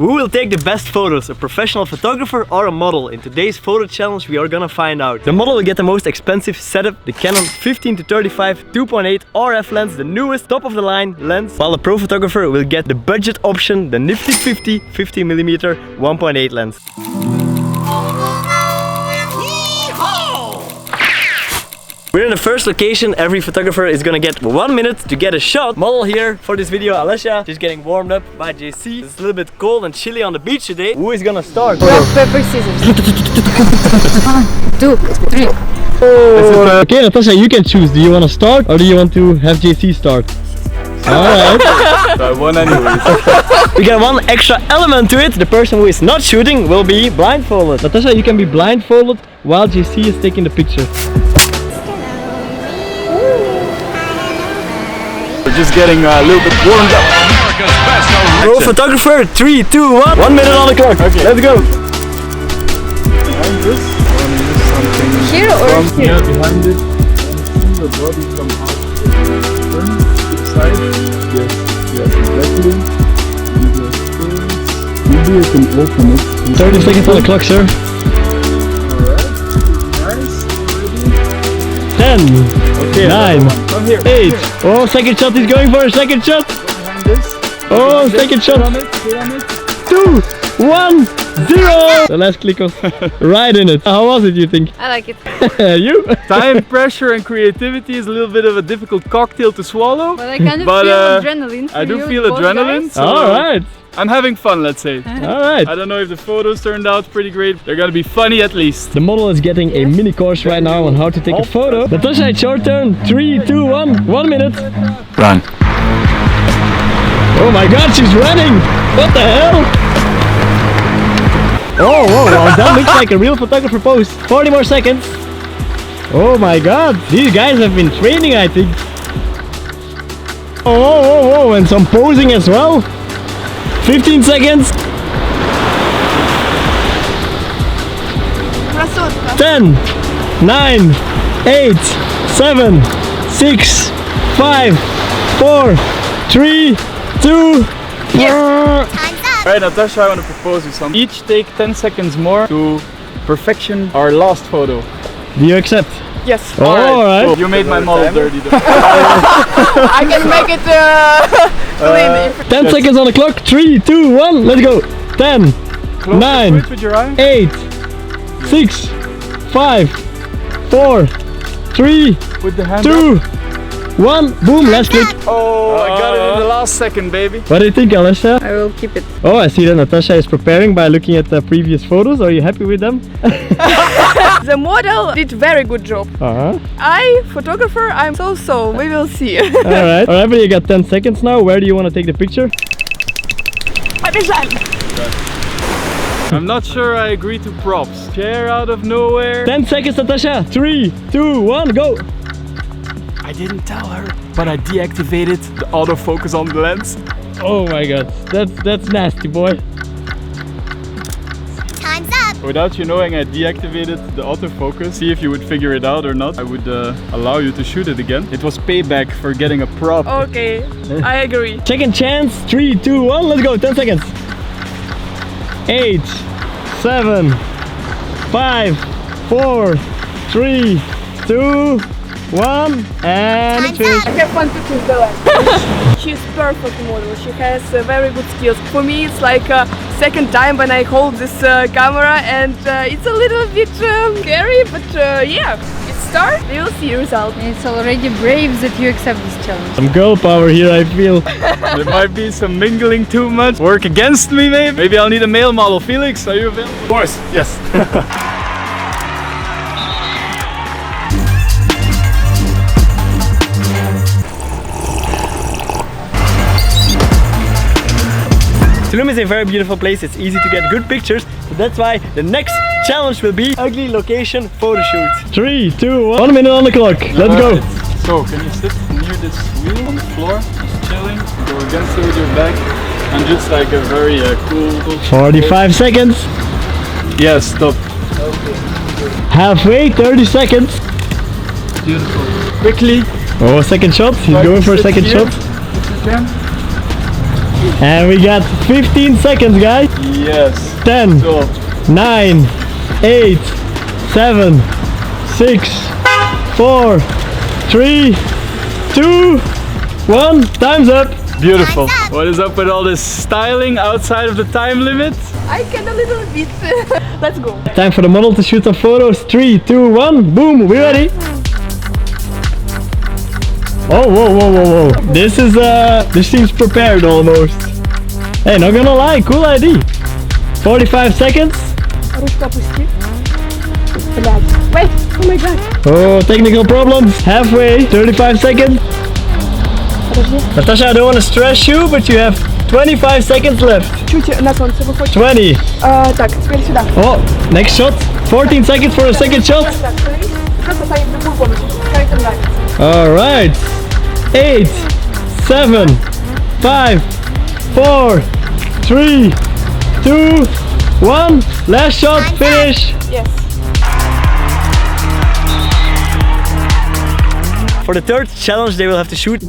Who will take the best photos, a professional photographer or a model? In today's photo challenge we are gonna find out. The model will get the most expensive setup, the Canon 50-35 2.8 RF lens, the newest top of the line lens, while the pro photographer will get the budget option, the nifty 50mm 1.8 lens. We're in the first location. Every photographer is gonna get 1 minute to get a shot. Model here for this video, Alessia. She's getting warmed up by JC. It's a little bit cold and chilly on the beach today. Who is gonna start? Rock, paper, scissors. 1, 2, 3. Oh. Okay, Natasha, you can choose. Do you want to start or do you want to have JC start? Alright. So I won anyways. We got one extra element to it. The person who is not shooting will be blindfolded. Natasha, you can be blindfolded while JC is taking the picture. We're just getting a little bit warmed up. Pro photographer, 3, 2, 1. 1 minute on the clock. Okay, let's go. Behind this, something Here or here? Yeah, behind it. See the body come out. Turn to the side. Yes, exactly. Maybe you can open it. 30 seconds on the clock, sir. Alright, nice. Ready? 10. Okay, 9, come here. 8. Oh, second shot, he's going for a second shot. Go behind this. Oh, second shot. Sit on it, sit on it. 2, 1, 0. The last click was right in it. How was it, you think? I like it. You? Time, pressure and creativity is a little bit of a difficult cocktail to swallow. But I kind of But, feel adrenaline. I do You feel both adrenaline. guys? So Alright. I'm having fun, let's say. Alright. I don't know if the photos turned out pretty great. They're gonna be funny at least. The model is getting a mini course right now on how to take a photo. Natasha, it's your turn. 3, 2, 1. 1 minute. Run. Oh my god, she's running! What the hell? Oh, whoa, well, that looks like a real photographer pose. 40 more seconds. Oh my god, these guys have been training, I think. Oh, and some posing as well. 15 seconds. 10, 9, 8, 7, 6, 5, 4, 3, 2, Alright, Natasha, I want to propose you something. Each take 10 seconds more to perfection our last photo. Do you accept? Yes. Alright. Cool. You made my model dirty though. I can make it clean. 10 seconds on the clock. 3, 2, 1, let's go. 10, Close 9, the switch with your eye. 8, 6, 5, 4, 3, With the hand 2, up. 1, boom, last click. Oh, I got it in the last second, baby. What do you think, Alessia? I will keep it. Oh, I see that Natasha is preparing by looking at the previous photos. Are you happy with them? The model did very good job. I, photographer, I'm so-so. We will see. Alright, but you got 10 seconds now. Where do you want to take the picture? I'm not sure I agree to props. Chair out of nowhere. 10 seconds, Natasha. 3, 2, 1, go. I didn't tell her, but I deactivated the autofocus on the lens. Oh my god, that's nasty, boy. Time's up. Without you knowing, I deactivated the autofocus. See if you would figure it out or not. I would allow you to shoot it again. It was payback for getting a prop. Okay, I agree. Second chance. 3, 2, 1, let's go. 10 seconds. 8, 7, 5, 4, 3, 2, 1, and it's finished. I have fun to choose the lens. She's perfect model. She has very good skills. For me, it's like a second time when I hold this camera, and it's a little bit scary, but yeah, it's start. We will see result. It's already brave that you accept this challenge. Some girl power here, I feel. There might be some mingling too much. Work against me, maybe. Maybe I'll need a male model. Felix, are you available? Of course, yes. Tulum is a very beautiful place. It's easy to get good pictures. So that's why the next challenge will be ugly location photo shoot. 3, 2, 1. 1 minute on the clock. Let's go. So, can you sit near this wheel on the floor, just chilling, go against it with your back, and just like a very cool 45 seconds. Yes, stop. Halfway, 30 seconds. Beautiful. Quickly. Oh, second shot. He's try going to for a sit second here shot. if you can. And we got 15 seconds, guys. Yes. 10, So, 9, 8, 7, 6, 4, 3, 2, 1. Time's up. beautiful. What is up with all this styling outside of the time limit? I can a little bit. Let's go. Time for the model to shoot some photos. 3, 2, 1. Boom. We ready? Oh, whoa, whoa, whoa, whoa. This seems prepared almost. Hey, not gonna lie, cool ID. 45 seconds. Ручку опусти. Блядь. Wait. Oh my god. Oh, technical problems. Halfway. 35 seconds. Подожди. Natasha, I don't want to stress you, but you have 25 seconds left. Чуть на солнце выходит. 20. Так, теперь сюда. Oh, next shot. 14 seconds for the second shot. Так, смотри. Просто ставим другую комнату. Как это нравится. Alright. 8, 7, 5, 4, 3, 2, 1. Last shot, finish. Yes. For the third challenge, they will have to shoot